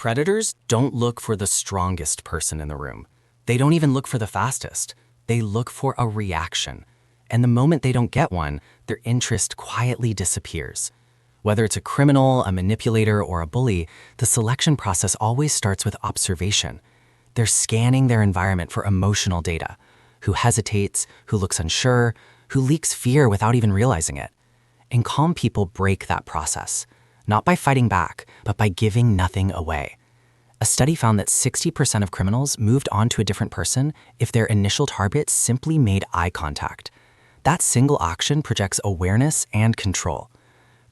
Predators don't look for the strongest person in the room. They don't even look for the fastest. They look for a reaction. And the moment they don't get one, their interest quietly disappears. Whether it's a criminal, a manipulator, or a bully, the selection process always starts with observation. They're scanning their environment for emotional data. Who hesitates, who looks unsure, who leaks fear without even realizing it. And calm people break that process, not by fighting back, but by giving nothing away. A study found that 60% of criminals moved on to a different person if their initial target simply made eye contact. That single action projects awareness and control.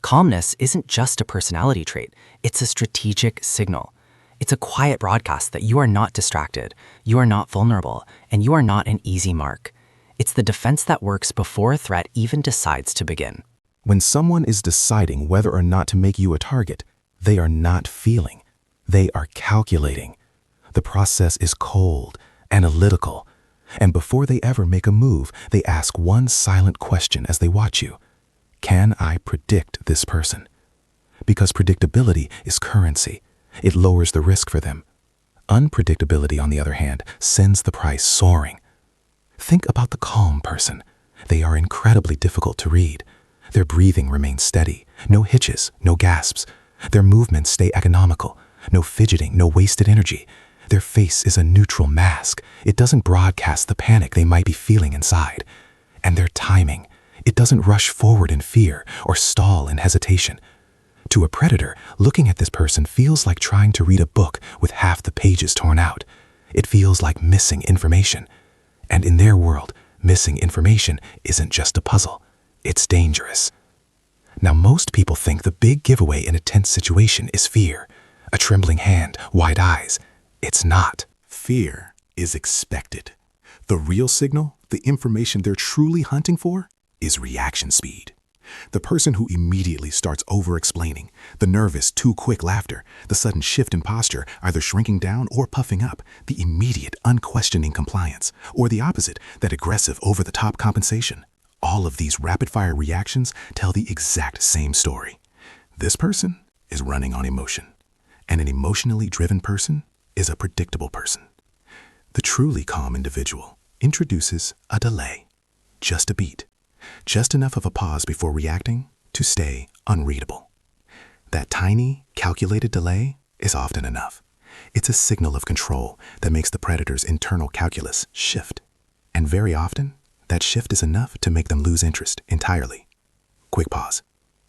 Calmness isn't just a personality trait, it's a strategic signal. It's a quiet broadcast that you are not distracted, you are not vulnerable, and you are not an easy mark. It's the defense that works before a threat even decides to begin. When someone is deciding whether or not to make you a target, they are not feeling. They are calculating. The process is cold, analytical, and before they ever make a move, they ask one silent question as they watch you. Can I predict this person? Because predictability is currency. It lowers the risk for them. Unpredictability, on the other hand, sends the price soaring. Think about the calm person. They are incredibly difficult to read. Their breathing remains steady, no hitches, no gasps. Their movements stay economical, no fidgeting, no wasted energy. Their face is a neutral mask. It doesn't broadcast the panic they might be feeling inside. And their timing, it doesn't rush forward in fear or stall in hesitation. To a predator, looking at this person feels like trying to read a book with half the pages torn out. It feels like missing information. And in their world, missing information isn't just a puzzle. It's dangerous. Now, most people think the big giveaway in a tense situation is fear. A trembling hand, wide eyes. It's not. Fear is expected. The real signal, the information they're truly hunting for, is reaction speed. The person who immediately starts over-explaining, the nervous, too-quick laughter, the sudden shift in posture, either shrinking down or puffing up, the immediate, unquestioning compliance, or the opposite, that aggressive, over-the-top compensation. All of these rapid-fire reactions tell the exact same story. This person is running on emotion, and an emotionally driven person is a predictable person. The truly calm individual introduces a delay, just a beat. Just enough of a pause before reacting to stay unreadable. That tiny, calculated delay is often enough. It's a signal of control that makes the predator's internal calculus shift. And very often, that shift is enough to make them lose interest entirely. Quick pause.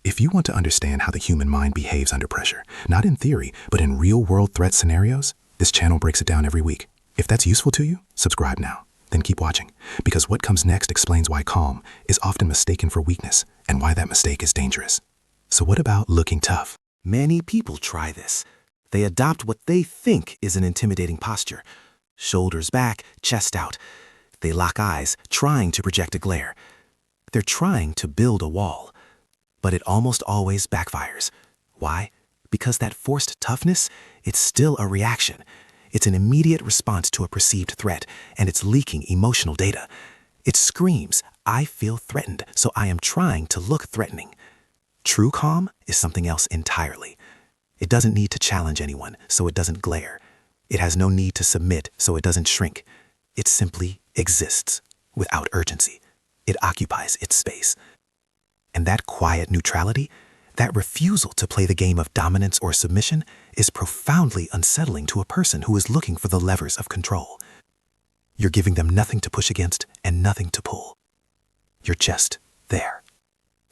If you want to understand how the human mind behaves under pressure, not in theory, but in real-world threat scenarios, this channel breaks it down every week. If that's useful to you, subscribe now. Then keep watching, because what comes next explains why calm is often mistaken for weakness and why that mistake is dangerous. So what about looking tough? Many people try this. They adopt what they think is an intimidating posture. Shoulders back, chest out. They lock eyes, trying to project a glare. They're trying to build a wall. But it almost always backfires. Why? Because that forced toughness, it's still a reaction. It's an immediate response to a perceived threat, and it's leaking emotional data. It screams, I feel threatened, so I am trying to look threatening. True calm is something else entirely. It doesn't need to challenge anyone, so it doesn't glare. It has no need to submit, so it doesn't shrink. It simply exists, without urgency. It occupies its space. And that quiet neutrality, that refusal to play the game of dominance or submission, is profoundly unsettling to a person who is looking for the levers of control. You're giving them nothing to push against and nothing to pull. You're just there.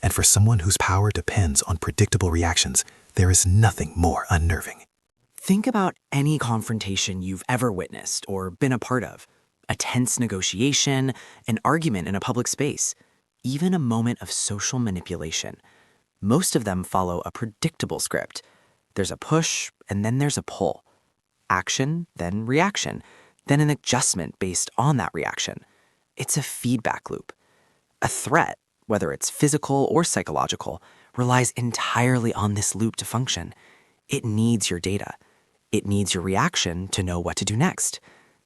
And for someone whose power depends on predictable reactions, there is nothing more unnerving. Think about any confrontation you've ever witnessed or been a part of. A tense negotiation, an argument in a public space, even a moment of social manipulation. Most of them follow a predictable script. There's a push, and then there's a pull. Action, then reaction, then an adjustment based on that reaction. It's a feedback loop. A threat, whether it's physical or psychological, relies entirely on this loop to function. It needs your data. It needs your reaction to know what to do next.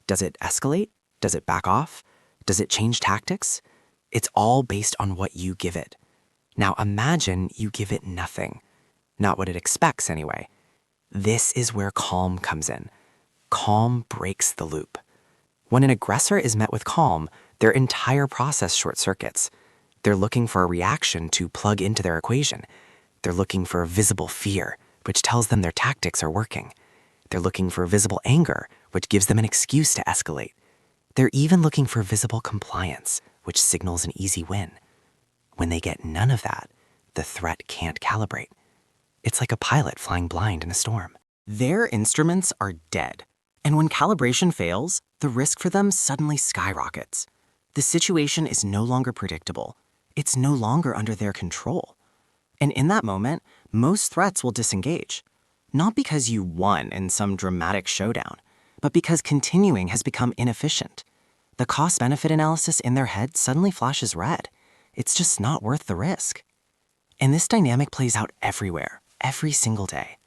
Does it escalate? Does it back off? Does it change tactics? It's all based on what you give it. Now imagine you give it nothing. Not what it expects anyway. This is where calm comes in. Calm breaks the loop. When an aggressor is met with calm, their entire process short circuits. They're looking for a reaction to plug into their equation. They're looking for a visible fear, which tells them their tactics are working. They're looking for visible anger, which gives them an excuse to escalate. They're even looking for visible compliance, which signals an easy win. When they get none of that, the threat can't calibrate. It's like a pilot flying blind in a storm. Their instruments are dead. And when calibration fails, the risk for them suddenly skyrockets. The situation is no longer predictable. It's no longer under their control. And in that moment, most threats will disengage. Not because you won in some dramatic showdown, but because continuing has become inefficient. The cost-benefit analysis in their head suddenly flashes red. It's just not worth the risk. And this dynamic plays out everywhere, every single day.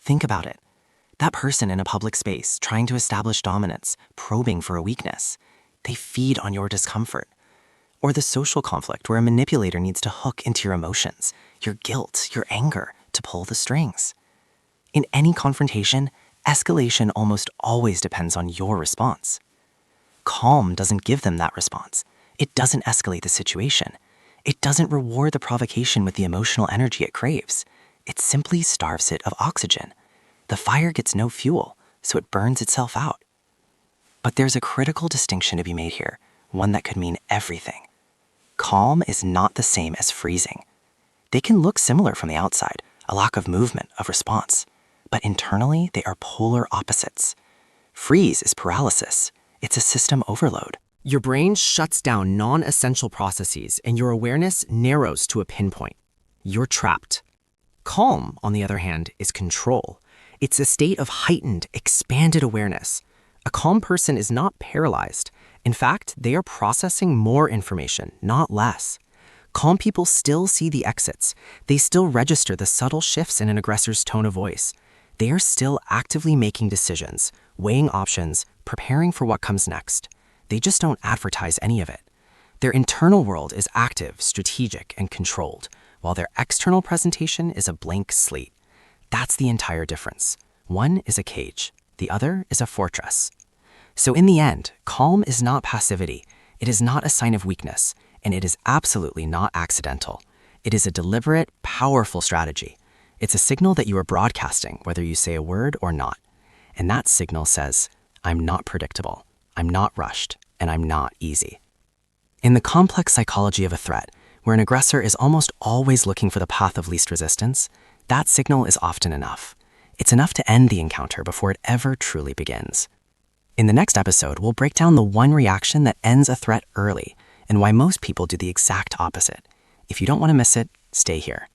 Think about it. That person in a public space trying to establish dominance, probing for a weakness, they feed on your discomfort. Or the social conflict where a manipulator needs to hook into your emotions, your guilt, your anger, to pull the strings. In any confrontation, escalation almost always depends on your response. Calm doesn't give them that response. It doesn't escalate the situation. It doesn't reward the provocation with the emotional energy it craves. It simply starves it of oxygen. The fire gets no fuel, so it burns itself out. But there's a critical distinction to be made here, one that could mean everything. Calm is not the same as freezing. They can look similar from the outside, a lack of movement, of response. But internally, they are polar opposites. Freeze is paralysis. It's a system overload. Your brain shuts down non-essential processes and your awareness narrows to a pinpoint. You're trapped. Calm, on the other hand, is control. It's a state of heightened, expanded awareness. A calm person is not paralyzed. In fact, they are processing more information, not less. Calm people still see the exits. They still register the subtle shifts in an aggressor's tone of voice. They are still actively making decisions, weighing options, preparing for what comes next. They just don't advertise any of it. Their internal world is active, strategic, and controlled, while their external presentation is a blank slate. That's the entire difference. One is a cage, the other is a fortress. So in the end, calm is not passivity. It is not a sign of weakness, and it is absolutely not accidental. It is a deliberate, powerful strategy. It's a signal that you are broadcasting, whether you say a word or not. And that signal says, I'm not predictable, I'm not rushed, and I'm not easy. In the complex psychology of a threat, where an aggressor is almost always looking for the path of least resistance, that signal is often enough. It's enough to end the encounter before it ever truly begins. In the next episode, we'll break down the one reaction that ends a threat early and why most people do the exact opposite. If you don't want to miss it, stay here.